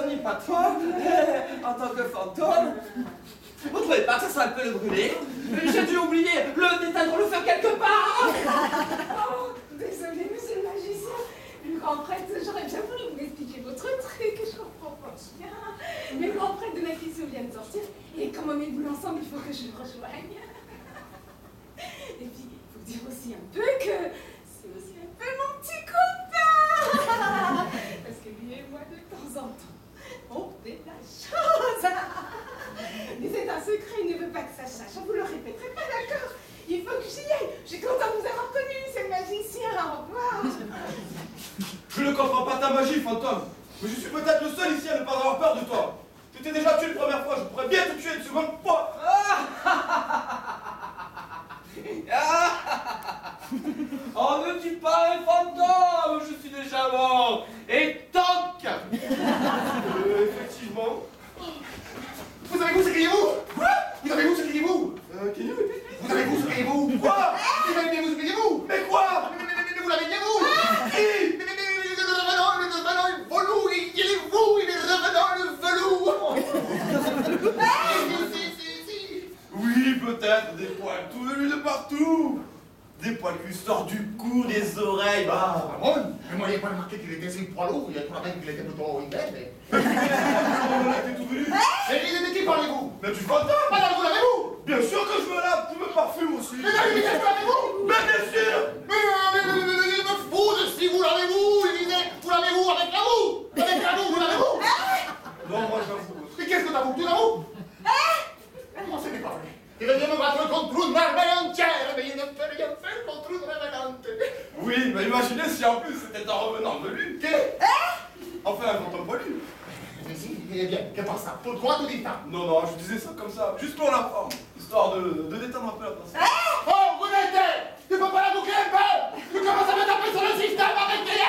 personne ni patron, en tant que fantôme. Vous trouvez pas que ça serait un peu le brûler? J'ai dû oublier d'éteindre le feu quelque part. Oh, désolé, monsieur le magicien. Le grand prêtre, j'aurais bien voulu vous expliquer votre truc, je comprends pas bien. Mais le grand prêtre de ma question vient de sortir, et comme on est boulot ensemble, il faut que je le rejoigne. Et puis, il faut dire aussi un peu que c'est aussi un peu mon petit copain. Parce que lui et moi, de temps en temps, on fait la chose. Mais c'est un secret, il ne veut pas que ça sache. Je vous le répéterai pas, d'accord? Il faut que j'y aille. Je suis content de vous avoir connu, c'est le magicien. Au revoir. Je ne comprends pas ta magie, fantôme. Mais je suis peut-être le seul ici à ne pas avoir peur de toi. Je t'ai déjà tué une première fois, je pourrais bien te tuer une seconde fois. On ne tue pas un fantôme, je suis déjà mort. Et toc. Effectivement. Vous avez-vous, c'est criez-vous? Quoi? Vous avez-vous, c'est criez-vous? Vous avez-vous, c'est criez-vous? Quoi? Vous avez-vous, c'est criez-vous? Mais quoi? Mais vous l'avez bien vous? Qui? Mais le revenant, le velours, il est vous, il est revenant, le velours. Si. Oui, peut-être des poils tout venus de partout. Des poils qui sortent du cou, des oreilles. Ah, bon, mais moi, il n'y a pas remarqué qu'il était si poids lourd, il y a tout la même qu'il était plutôt inglais, mais... T'es tout venu. Et de qui parlez-vous? Mais tu fantôme. Madame, vous l'avez-vous? Bien sûr que je me lave, tu me parfumes aussi. Mais vous l'avez-vous? Mais bien sûr. Mais il me fout de si vous l'avez-vous? Il disait, vous l'avez-vous avec la roue? Avec la roue, vous l'avez-vous? Non, moi j'avoue. Mais qu'est-ce que t'as vous? Tu l'avoues? Comment ce n'est pas vrai? Il vient me battre contre une armée entière, mais il ne peut rien faire contre une revenante. Oui, mais imaginez si en plus c'était un revenant velu. Enfin, un fantôme velu. Mais si, eh bien, que passe ça? Pourquoi tu dis ça? Non, je disais ça comme ça, juste pour la forme, histoire de détendre un peu la place. Oh, vous n'êtes! Tu peux pas la boucler un peu? Tu commences à me taper sur le système avec tes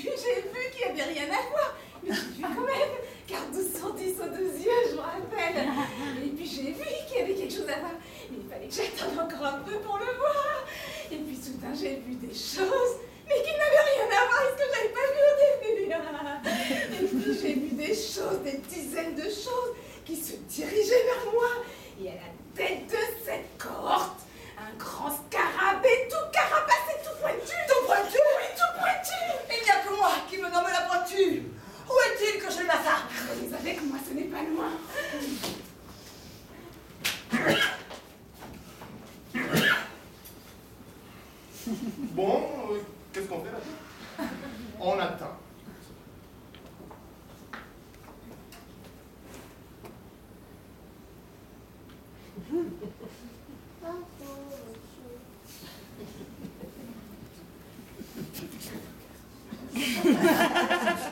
J'ai vu qu'il n'y avait rien à voir, mais j'ai vu quand même, car 1210 aux 12 yeux, je me rappelle. Et puis j'ai vu qu'il y avait quelque chose à voir, mais il fallait que j'attende encore un peu pour le voir. Et puis soudain j'ai vu des choses, mais qui n'avaient rien à voir avec ce que j'avais pas vu au début. Et puis j'ai vu des choses, des dizaines de choses, qui se dirigeaient vers moi. Et à la tête de cette cohorte, un grand scarabée tout carapace et tout pointu. Tout pointu? Oui, tout pointu. Il n'y a que moi qui me nomme la pointue. Où est-il que je le massacre? Mais avec moi, ce n'est pas loin. Bon, qu'est-ce qu'on fait là? On attend.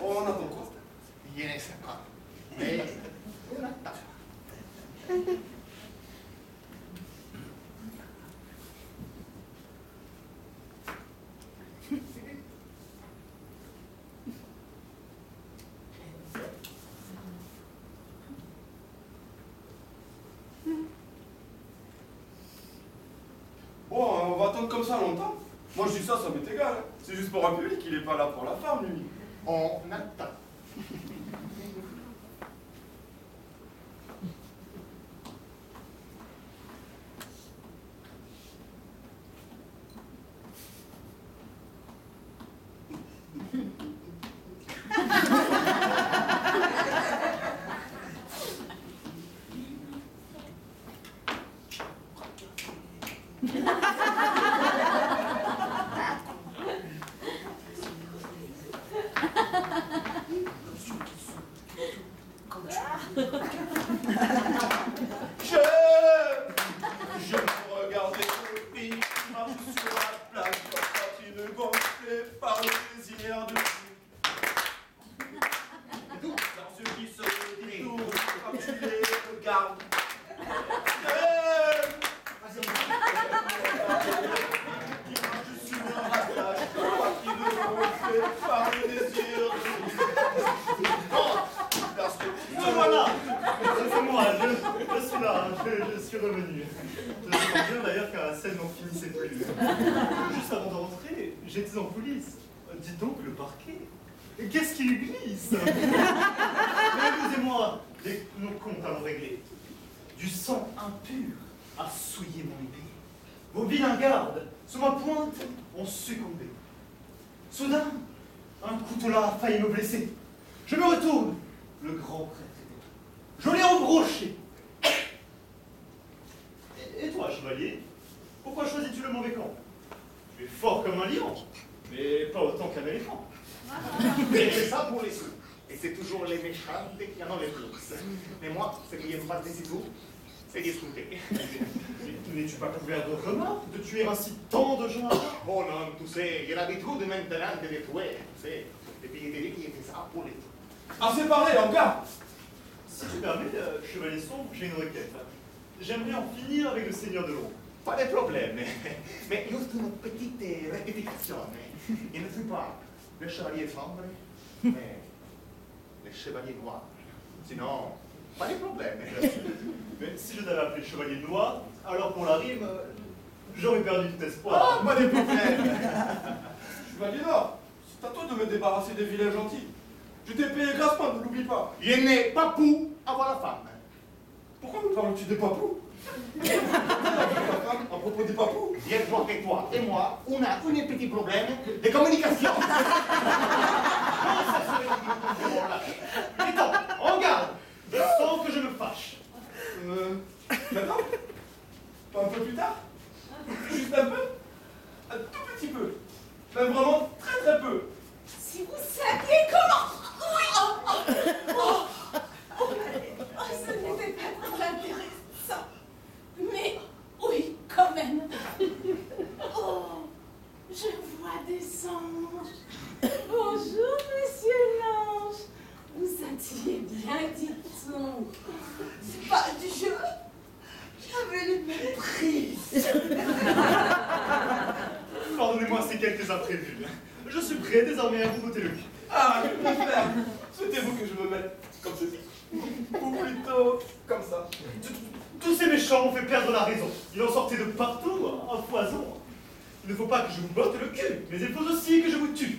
On attend quoi? Je ne sais pas. Mais on attend. Bon, on va attendre comme ça longtemps. Moi je dis ça m'est égal. Hein. C'est juste pour un public, il est pas là pour la femme, lui. On attend. Je me regardais le pays qui marche sur la plage, quand il ne gonflait par le désir de tout. Dans ceux qui se détournent quand tu les regardes. Qui marche sur la plage, quand il ne gonflait par le désir de tout. Parce que Me voilà. C'est moi, je suis là, je suis revenu. Je suis bien d'ailleurs car la scène n'en finissait plus. Juste avant de rentrer, j'étais en coulisses. Dis donc, le parquet. Qu'est-ce qu'il glisse? Mais vous et moi, nos comptes allons régler. Du sang impur a souillé mon épée. Vos vilains gardes, sous ma pointe, ont succombé. Soudain, un couteau-là a failli me blesser. Je me retourne. Le grand prêtre était là. Je l'ai embroché. Et toi, chevalier, pourquoi choisis-tu le mauvais camp? Tu es fort comme un lion, mais pas autant qu'un éléphant. Mais c'est ça pour les sous. Et c'est toujours les méchants qui en ont les plus. Mais moi, ce qui n'aime pas des sous, c'est discuter. N'es-tu pas couvert de remords de tuer ainsi tant de gens? Oh non, tu sais, j'ai l'habitude maintenant de les tuer. Tu sais, et puis il était lui qui était ça pour les tout. Assez parlé, encore. Si tu permets, chevalier sombre, j'ai une requête. J'aimerais en finir avec le seigneur de l'ombre. Pas de problème. Mais juste une petite rectification. Il ne fut pas le chevalier sombre, mais le chevalier noir. Sinon, pas de problème. Mais si je t'avais appelé chevalier noir, alors pour la rime, j'aurais perdu tout espoir. Oh, pas de problème. Chevalier Noir, c'est à toi de me débarrasser des vilains gentils. Je t'ai payé grassement, ne l'oublie pas. Je n'ai pas pu avoir la femme. Pourquoi me parles-tu des papous? À propos des papous? Je crois que toi et moi, on a un petit problème de communication. Attends, en garde. Je sens que je me fâche. Maintenant? Pas un peu plus tard? Juste un peu? Un tout petit peu. Même vraiment très très peu. Si vous saviez comment... Oui. Ce n'était pas très intéressant. Mais oui, quand même. Oh, je vois des anges. Bonjour, monsieur l'ange. Vous scintiez bien, dit-on. C'est pas du jeu. J'avais le mépris. Pardonnez-moi ces quelques imprévus. Je suis prêt désormais à vous botter le cul. Ah, je préfère. Souhaitez-vous que je me mette comme ceci? Ou plutôt comme ça? Tous ces méchants m'ont fait perdre la raison. Il en sortait de partout, à foison. Il ne faut pas que je vous botte le cul, mais il faut aussi que je vous tue.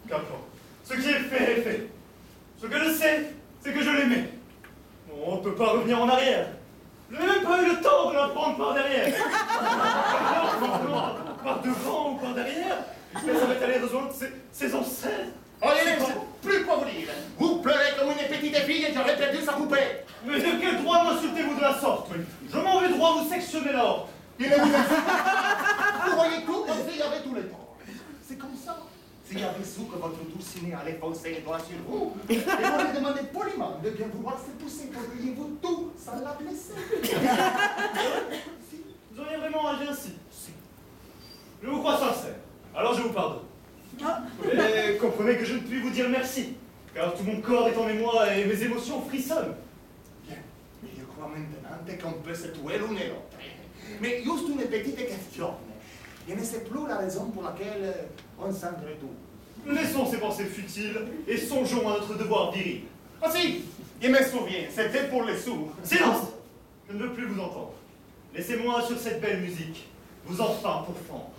Qu'importe. Ce qui est fait est fait. Ce que je sais, c'est que je l'aimais. On ne peut pas revenir en arrière. Je n'ai même pas eu le temps de la prendre par derrière. Par devant ou par derrière, Mais ça m'est allé rejoindre ses ancêtres. Oh, Hélène, je ne sais plus quoi vous dire. Vous pleurez comme une petite fille et j'aurais perdu sa poupée. Mais de quel droit m'insultez-vous de la sorte? Je m'en vais droit vous sectionner la horte. Il est vous voyez tout comme s'il y avait tous les temps. C'est comme ça. S'il y avait su que votre Dulcinée allait foncer les doigts sur vous, et vous lui demandez poliment de bien vouloir se pousser pour lui vous tout, ça l'a blessé. Vous auriez vraiment agi ainsi? Si. Je vous crois sincère. Alors je vous pardonne. Mais comprenez que je ne puis vous dire merci, car tout mon corps est en émoi et mes émotions frissonnent. Bien, mais je crois maintenant qu'on peut se tuer l'un et l'autre. Mais juste une petite question. Je ne sais plus la raison pour laquelle on s'entretue. Laissons ces pensées futiles et songeons à notre devoir viril. Ah si, je me souviens, c'était pour les sourds. Silence! Je ne veux plus vous entendre. Laissez-moi sur cette belle musique vous enfin pour fendre.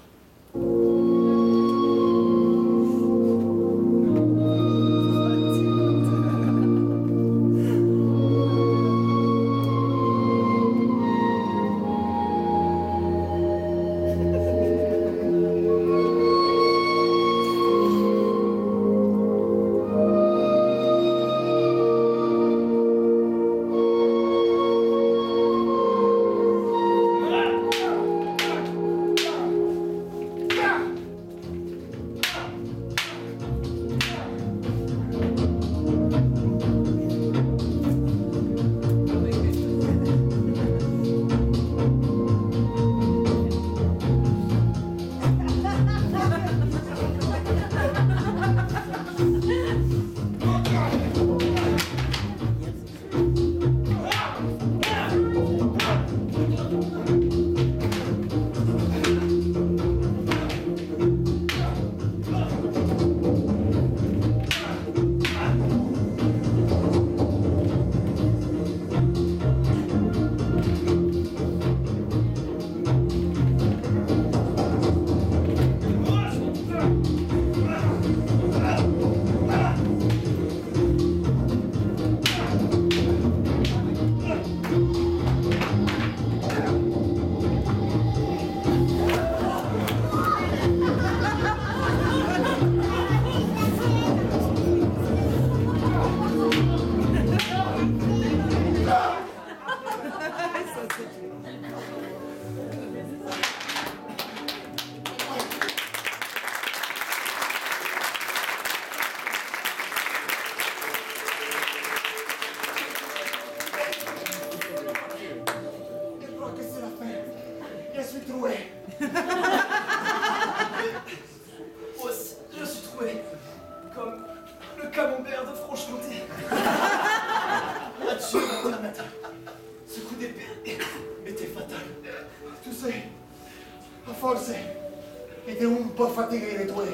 J'étais un peu fatigué de toi.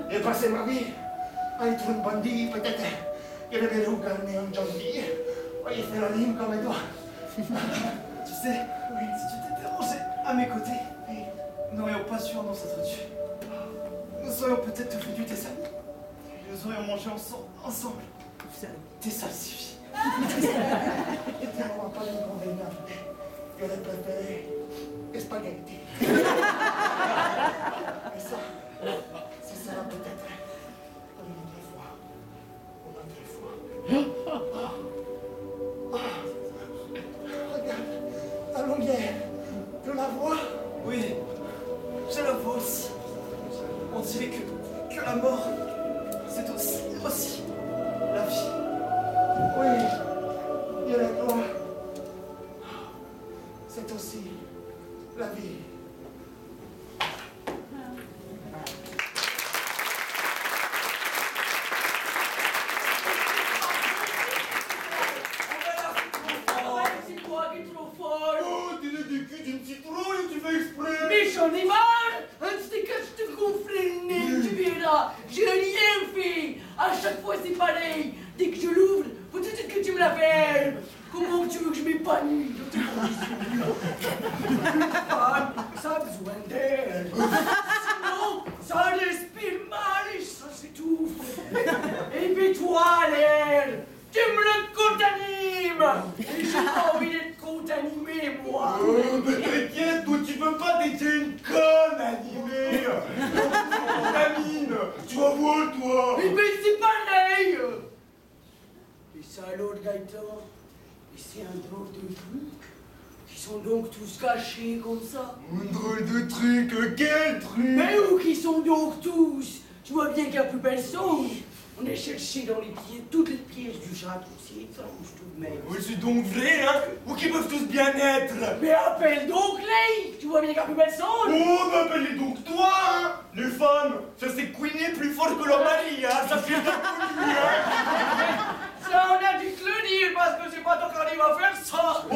J'ai passé ma vie à être un bandit, peut-être. Je devais regarder un gentil. Voyez faire la ligne comme toi. Tu sais, si tu t'étais rangé à mes côtés, nous n'aurions pas su en s'entretuer. Nous serions peut-être devenus des amis. Nous aurions mangé ensemble. Des salsifis. Tu n'auras pas d'inconvénient. J'aurais préféré des spaghettis. Mais ça, ce sera peut-être une autre fois. Une autre fois. Regarde, la longueur. Tu la vois? Oui, je la vois aussi. On dirait que la mort, c'est aussi la vie. Oui, il y a la gloire. C'est aussi la vie. C'est toi qui es trop folle. Oh, tu es du cul d'une citrouille, tu fais exprès. Mais j'en ai marre. Un sticker, je te gonfle le nez, tu verras. J'ai rien fait. À chaque fois, c'est pareil. Dès que je l'ouvre, faut tout de suite que tu me l'appelles. Comment tu veux que je m'épanouisse dans tes conditions? Ça a besoin d'air. Sinon, ça respire mal et ça s'étouffe. Et puis toi, l'air, tu me le contamines. Et j'ai pas envie d'être contaminée, moi. Mais t'inquiète, toi tu veux pas d'être une conne animée. Tu vas voir, toi. Mais c'est pareil. Les salauds de Gaëtan. Et c'est un drôle de truc. Qui sont donc tous cachés comme ça. Un drôle de truc, quel truc? Mais où qui sont donc tous? Tu vois bien qu'il n'y a plus personne. On a cherché dans les pieds, toutes les pièces du château. C'est étrange tout de même. Oui, c'est donc vrai, hein? Où qu'ils peuvent tous bien être? Mais appelle donc les. Tu vois bien qu'il n'y a plus personne. Oh, mais appelle-les donc toi, hein? Les femmes, ça c'est couiner plus fort que leur mari, hein? Ça fait bien connu, hein? Ça, on a dû te le dire parce que c'est pas toi qui arrive à faire ça. Oh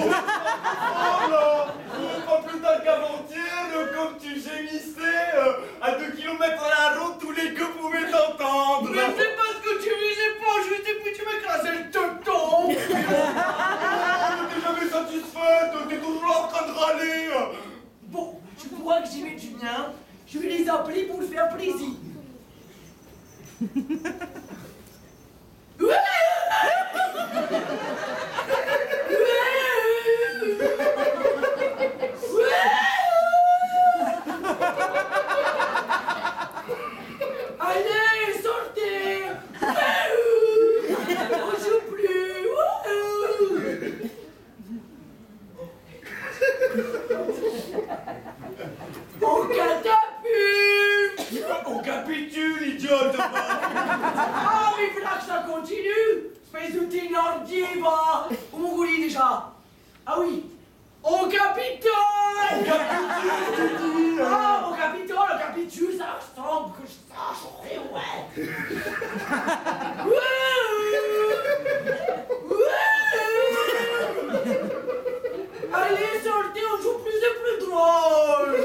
là! Pas plus tard qu'avant-hier, comme tu gémissais, à 2 kilomètres à la route, tous les gueux pouvaient t'entendre! Mais c'est parce que tu visais pas juste et puis tu m'écrasais le teuton. T'es jamais satisfaite, t'es toujours là en train de râler! Bon, tu crois que j'y vais du bien? Je vais les appeler pour le faire plaisir. Allez, sortez! On joue plus! On catapulte! On capitule, idiote! Ah, mais voilà que ça continue! Espèce de thénardier, va! Où mon goulis déjà? Ah oui! On capitule! On capitule, tu dis! Ah, on capitule, on capitule, ça ressemble que je sache, ouais! Allez, sortez, on joue plus et plus drôle!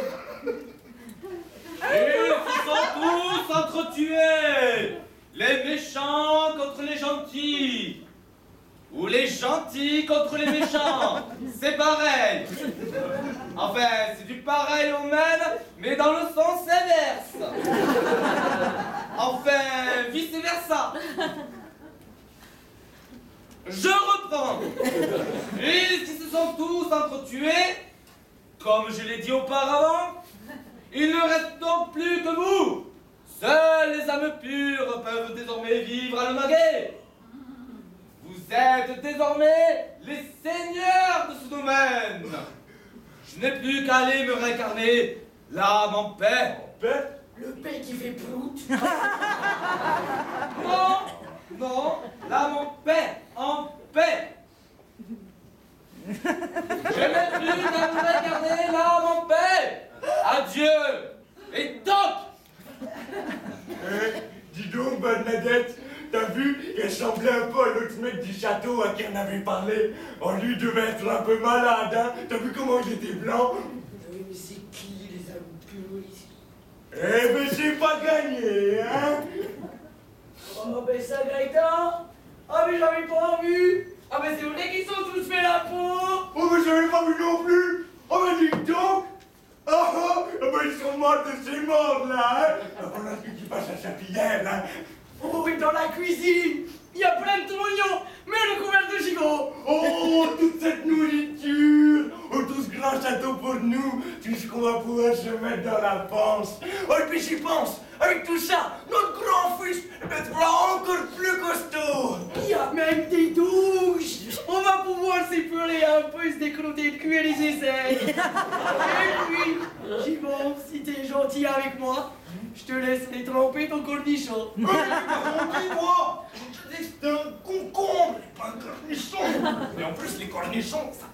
Ils se sont tous entretués. Les méchants contre les gentils. Ou les gentils contre les méchants. C'est pareil. Enfin, c'est du pareil au même, mais dans le sens inverse. Enfin, vice versa. Je reprends. Ils se sont tous entretués, comme je l'ai dit auparavant. Il ne reste donc plus que vous. Seules les âmes pures peuvent désormais vivre à l'Omaguet. Vous êtes désormais les seigneurs de ce domaine. Je n'ai plus qu'à aller me réincarner, l'âme en paix. En paix? Le paix qui fait prout. Non, non, l'âme en paix, en paix. Je n'ai plus qu'à me réincarner, l'âme en paix. Adieu et toc. Dis donc, Bernadette, t'as vu qu'elle semblait un peu à l'autre mec du château à qui on avait parlé. Oh, lui devait être un peu malade, hein? T'as vu comment il était blanc? Oui, mais c'est qui les âmes pures ici? Eh ben, j'ai pas gagné, hein? Oh, ben ça, Gaëtan! Ah, mais j'avais pas vu! Ah, mais c'est vrai qu'ils sont tous fait la peau! Oh, mais j'avais pas vu non plus! Oh, mais dis donc! Oh, ben ils sont morts de ces morts, là, hein? Ah, voilà celui qui passe à sa pillelle, hein? Oh, et dans la cuisine! Il y a plein de trognons, mais recouvert de gigot! Oh, toute cette nourriture! Oh, tout ce grand château pour nous, tout ce qu'on va pouvoir se mettre dans la panse! Oh, et puis j'y pense, avec tout ça, notre grand-fils sera encore plus costaud! Il y a même des douches! On va pouvoir s'épurer un peu, se décroter le cul et les aisselles! Et puis, j'y pense, si t'es gentil avec moi, je te laisserai tremper ton cornichon! Mais dis-moi! Je te dis que c'est un concombre, pas un cornichon! Et en plus, les cornichons, ça...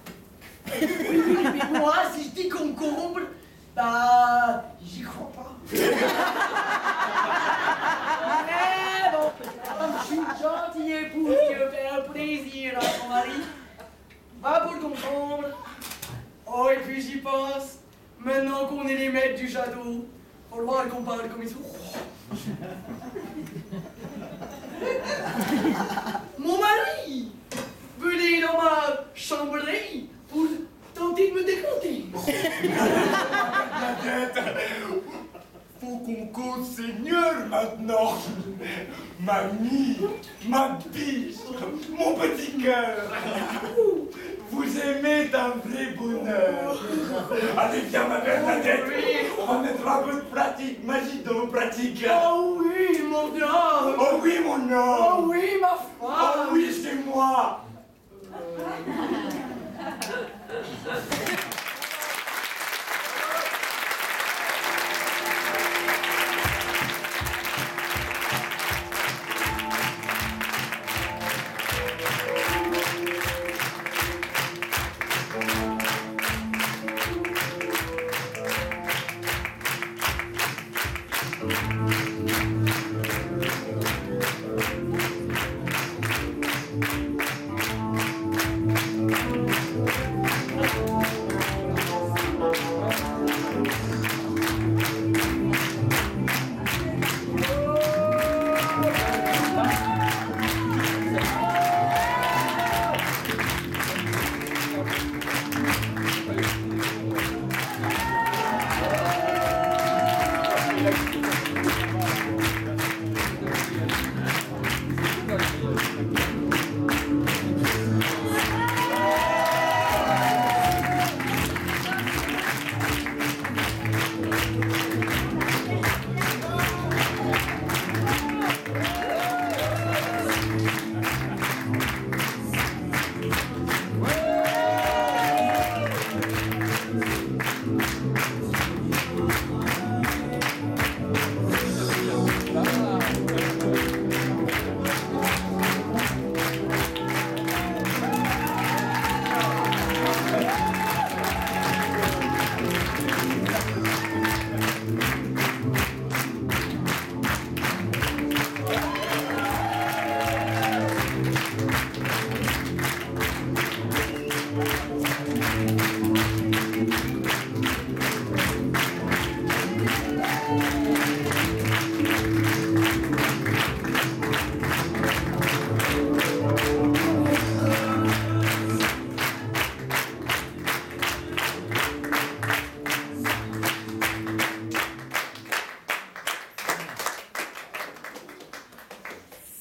Oui, mais moi, si je dis concombre, bah, j'y crois pas. Mais bon, comme je suis une gentille épouse qui veut faire plaisir à son mari, va pour le concombre. Oh, et puis j'y pense, maintenant qu'on est les maîtres du château, faut le voir qu'on parle comme ils sont. Mon mari, venez dans ma chambrerie pour tenter de me décompter. Faut qu'on cause seigneur maintenant. Mamie, ma biche, mon petit cœur. Vous aimez d'un vrai bonheur. Allez, viens, ma Bernadette. On va mettre un peu de pratique magique dans nos pratiques. Oh oui, homme. Oh oui, ma femme. Oh oui, c'est moi.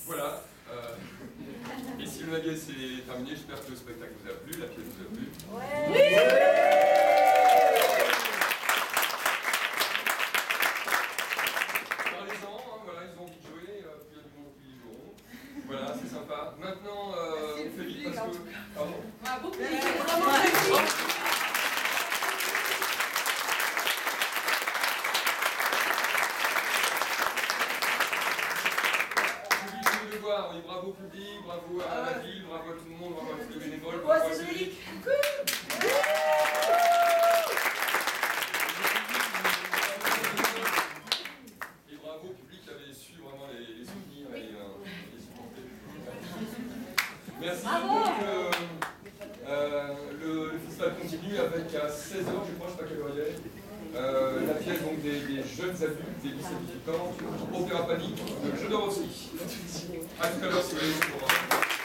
Voilà. Ici le Maguet, c'est terminé. J'espère que le spectacle vous a plu, la pièce vous a plu. Parlez-en, hein, voilà, ils ont envie de jouer, puis il y a du monde qui joueront. Voilà, c'est sympa. Maintenant, on fait vite parce que. Pardon. Oui, bravo public, bravo à la ville, bravo à tout le monde, bravo à tous les bénévoles, bravo à Cédric. Et bravo au public qui avait su vraiment les soutenir et les supporter. Merci. Donc, le festival continue avec à 16h, je crois, je ne sais pas quelle heure il est. La pièce donc des jeunes adultes, des 17-18 ans, Opéra Panique, de Jodorowsky. À tout à l'heure si vous voulez.